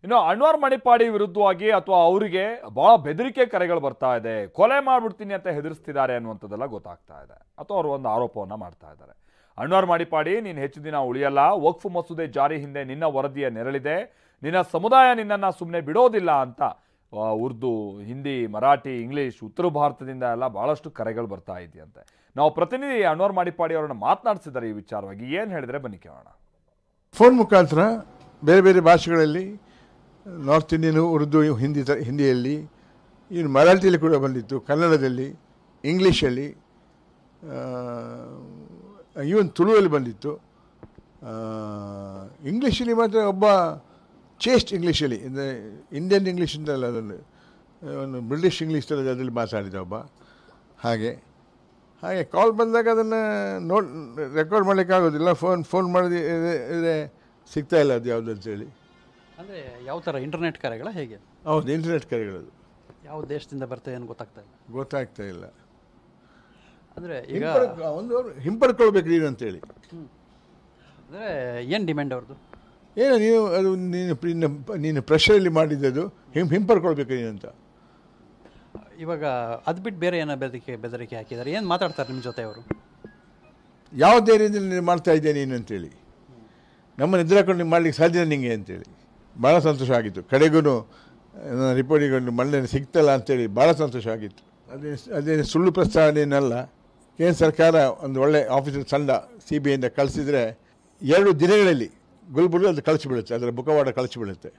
ಇನ್ನು ಅನ್ವರ್ ಮಣಿಪಾಡಿ ವಿರುದ್ಧವಾಗಿ ಅಥವಾ ಅವರಿಗೆ ಬಹಳ ಬೆದರಿಕೆ ಕರೆಗಳು ಬರ್ತಾ ಇದೆ, ಕೊಲೆ ಮಾಡ್ಬಿಡ್ತೀನಿ ಅಂತ ಹೆದರಿಸ್ತಿದ್ದಾರೆ ಅನ್ನುವಂಥದ್ದೆಲ್ಲ ಗೊತ್ತಾಗ್ತಾ ಇದೆ, ಅಥವಾ ಅವರು ಒಂದು ಆರೋಪವನ್ನ ಮಾಡ್ತಾ ಇದ್ದಾರೆ. ಅನ್ವರ್ ಮಣಿಪಾಡಿ, ನೀನು ಹೆಚ್ಚು ದಿನ ಉಳಿಯಲ್ಲ, ವಕ್ಫ್ ಮಸೂದೆ ಜಾರಿ ಹಿಂದೆ ನಿನ್ನ ವರದಿಯ ನೆರಳಿದೆ, ನಿನ್ನ ಸಮುದಾಯ ನಿನ್ನನ್ನು ಸುಮ್ಮನೆ ಬಿಡೋದಿಲ್ಲ ಅಂತ ಉರ್ದು, ಹಿಂದಿ, ಮರಾಠಿ, ಇಂಗ್ಲೀಷ್, ಉತ್ತರ ಭಾರತದಿಂದ ಎಲ್ಲ ಬಹಳಷ್ಟು ಕರೆಗಳು ಬರ್ತಾ ಇದೆಯಂತೆ. ನಾವು ಪ್ರತಿನಿಧಿ ಅನ್ವರ್ ಮಣಿಪಾಡಿ ಅವರನ್ನು ಮಾತನಾಡಿಸಿದ್ದಾರೆ ಈ ವಿಚಾರವಾಗಿ. ಏನು ಹೇಳಿದ್ರೆ ಬನ್ನಿ ಕೇಳೋಣ. ಫೋನ್ ಮುಖಾಂತರ ಬೇರೆ ಬೇರೆ ಭಾಷೆಗಳಲ್ಲಿ, ನಾರ್ತ್ ಇಂಡಿಯನ್, ಉರ್ದು, ಹಿಂದಿಯಲ್ಲಿ, ಇನ್ನು ಮರಾಠಿಯಲ್ಲಿ ಕೂಡ ಬಂದಿತ್ತು, ಕನ್ನಡದಲ್ಲಿ, ಇಂಗ್ಲೀಷಲ್ಲಿ, ಈವನ್ ತುಳುವಲ್ಲಿ ಬಂದಿತ್ತು. ಇಂಗ್ಲೀಷಲ್ಲಿ ಮಾತ್ರ ಒಬ್ಬ ಚೇಸ್ಟ್ ಇಂಗ್ಲೀಷಲ್ಲಿ, ಇಂಡಿಯನ್ ಇಂಗ್ಲೀಷ್ ಅಂತಲ್ಲ, ಅದನ್ನು ಒಂದು ಬ್ರಿಟಿಷ್ ಇಂಗ್ಲೀಷ್ ಅದರಲ್ಲಿ ಮಾತಾಡಿದ ಒಬ್ಬ. ಹಾಗೆ ಕಾಲ್ ಬಂದಾಗ ಅದನ್ನು ರೆಕಾರ್ಡ್ ಮಾಡಲಿಕ್ಕಾಗೋದಿಲ್ಲ. ಫೋನ್ ಮಾಡಿದ್ರೆ ಇದೆ ಸಿಗ್ತಾ ಇಲ್ಲ ಅದು ಯಾವುದು ಅಂತೇಳಿ. ಅಂದರೆ ಯಾವ ಥರ ಇಂಟರ್ನೆಟ್ ಕರೆಗಳ ಹೇಗೆ? ಹೌದು, ಇಂಟರ್ನೆಟ್ ಕರೆಗಳದು. ಯಾವ ದೇಶದಿಂದ ಬರ್ತದೆ ಏನು ಗೊತ್ತಾಗ್ತಾ ಇಲ್ಲ. ಅಂದರೆ ಈಗ ಒಂದು ಹಿಂಪಡ್ಕೊಳ್ಬೇಕು ನೀನು ಅಂತೇಳಿ. ಅಂದರೆ ಏನು ಡಿಮ್ಯಾಂಡ್ ಅವ್ರದ್ದು? ಏನು ನೀನು ಪ್ರೆಷರಲ್ಲಿ ಮಾಡಿದ್ದದು ಹಿಂಪಡ್ಕೊಳ್ಬೇಕು ನೀನು ಅಂತ. ಇವಾಗ ಅದು ಬಿಟ್ಟು ಬೇರೆ ಏನೋ ಬೆದರಿಕೆ ಹಾಕಿದ್ದಾರೆ. ಏನು ಮಾತಾಡ್ತಾರೆ ನಿಮ್ಮ ಜೊತೆ ಅವರು? ಯಾವ ಧೈರ್ಯದಲ್ಲಿ ನೀನು ಮಾಡ್ತಾ ಇದ್ದೆ ನೀನು ಅಂತೇಳಿ, ನಮ್ಮನ್ನು ಎದುರಾಕೊಂಡು ಮಾಡಲಿಕ್ಕೆ ಸಾಧ್ಯ ನಿಮಗೆ ಅಂತೇಳಿ. ಭಾಳ ಸಂತೋಷ ಆಗಿತ್ತು. ಕಡೆಗೂ ನನ್ನ ರಿಪೋರ್ಟಿಗೊಂಡು ಮಣ್ಣನ್ನು ಸಿಗ್ತಲ್ಲ ಅಂತೇಳಿ ಭಾಳ ಸಂತೋಷ ಆಗಿತ್ತು. ಅದೇನು ಸುಳ್ಳು ಪ್ರಸ್ತಾವನೆಯಲ್ಲ. ಕೇಂದ್ರ ಸರ್ಕಾರ ಒಂದು ಒಳ್ಳೆ ಆಫೀಸರ್ ತಂಡ CBIಯಿಂದ ಕಳಿಸಿದರೆ 2 ದಿನಗಳಲ್ಲಿ ಗುಲ್ಬರ್ಗ ಅದು ಕಳಿಸಿಬಿಡುತ್ತೆ, ಅದರ ಮುಖವಾಡ ಕಳಿಸಿಬಿಡುತ್ತೆ,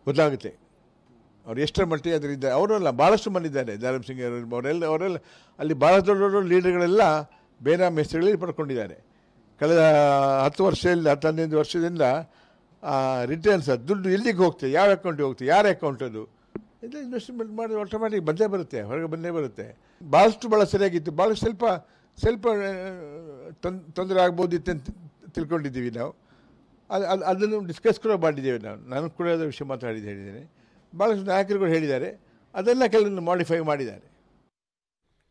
ಗೊತ್ತಾಗುತ್ತೆ ಅವ್ರು ಎಷ್ಟರ ಮಟ್ಟಿಗೆ ಅದರಿಂದ. ಅವರೆಲ್ಲ ಭಾಳಷ್ಟು ಬಂದಿದ್ದಾರೆ, ಧರ್ಮ್ ಸಿಂಗ್ ಅವರೆಲ್ಲ ಅಲ್ಲಿ ಭಾಳ ದೊಡ್ಡ ದೊಡ್ಡ ಲೀಡರ್ಗಳೆಲ್ಲ ಬೇನಾಮಿ ಹೆಸರುಗಳಲ್ಲಿ ಪಡ್ಕೊಂಡಿದ್ದಾರೆ. ಕಳೆದ 10-15 ವರ್ಷದಿಂದ ರಿಟರ್ನ್ಸ್, ದುಡ್ಡು ಎಲ್ಲಿಗೆ ಹೋಗ್ತದೆ, ಯಾವ ಅಕೌಂಟಿಗೆ ಹೋಗ್ತದೆ, ಯಾರ ಅಕೌಂಟ್ ಅದು, ಇದು ಇನ್ವೆಸ್ಟ್ಮೆಂಟ್ ಮಾಡಿ ಆಟೋಮ್ಯಾಟಿಕ್ ಬಂದೇ ಬರುತ್ತೆ, ಹೊರಗೆ ಬಂದೇ ಬರುತ್ತೆ. ಭಾಳ ಸರಿಯಾಗಿತ್ತು. ಭಾಳ ಸ್ವಲ್ಪ ತೊಂದರೆ ಆಗ್ಬೋದಿತ್ತು ಅಂತ ತಿಳ್ಕೊಂಡಿದ್ದೀವಿ ನಾವು. ಅದನ್ನು ಡಿಸ್ಕಸ್ ಕೂಡ ಮಾಡಿದ್ದೇವೆ ನಾನು ಕೂಡ ಅದರ ವಿಷಯ ಹೇಳಿದ್ದೇನೆ. ಭಾಳಷ್ಟು ನಾಯಕರುಗಳು ಹೇಳಿದ್ದಾರೆ, ಅದೆಲ್ಲ ಕೆಲವೊಂದು ಮಾಡಿಫೈ ಮಾಡಿದ್ದಾರೆ.